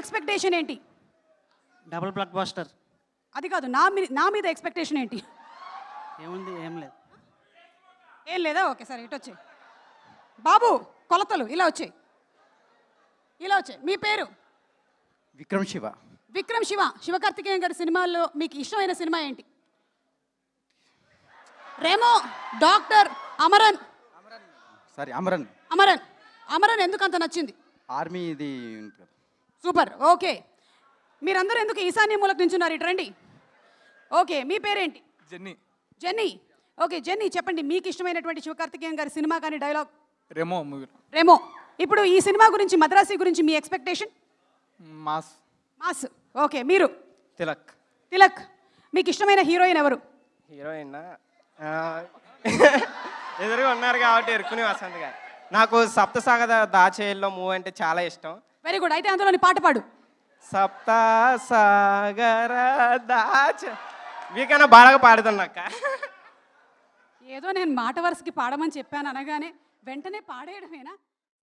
Expectation ఏంటి? Double blockbuster. అది కాదు, నా మీద ఎక్స్పెక్టేషన్ ఏంటి? ఏముంది, ఏం లేదు. ఏం లేదా? ఓకే సరే, ఇటు వచ్చే బాబు, కొలతలు ఇలా వచ్చాయి, ఇలా వచ్చాయి. మీ పేరు? విక్రమ్ శివ. విక్రమ్ శివ. శివకార్తికేయన్ గారి సినిమాల్లో మీకు ఇష్టమైన సినిమా ఏంటి? రెమో, డాక్టర్, అమరన్. సారీ, అమరన్. అమరన్. అమరన్ ఎందుకు అంత నచ్చింది? ఆర్మీ ఇది ఉంటుంది కదా. సూపర్. ఓకే, మీరందరూ ఎందుకు ఈశాన్య మూలకు నించున్నారు? ఇటు రండి. ఓకే, మీ పేరేంటి? జెన్నీ. జెన్నీ. ఓకే జెన్నీ, చెప్పండి మీకు ఇష్టమైనటువంటి శివకార్తికేయన్ గారి సినిమా కానీ డైలాగ్. రెమో మూవీ. రెమో. ఇప్పుడు ఈ సినిమా గురించి, మద్రాసి గురించి మీ ఎక్స్పెక్టేషన్? మాస్. మాస్. ఓకే, మీరు? తిలక్. తిలక్. మీకు ఇష్టమైన హీరోయిన్ ఎవరు? హీరోయిన్ ఎదురుగా ఉన్నారు కాబట్టి ఎరుకుని వసంత్ గారు. నాకు సప్తసాగర దాచేల్లో మూవీ అంటే చాలా ఇష్టం. Very good. అయితే అందులోని పాట పాడు. సప్తసాగర దాచ వీకన్నా బాగా పాడుతున్నాక. ఏదో నేను మాట వరుసకి పాడమని చెప్పాను అనగానే వెంటనే పాడేయడమేనా?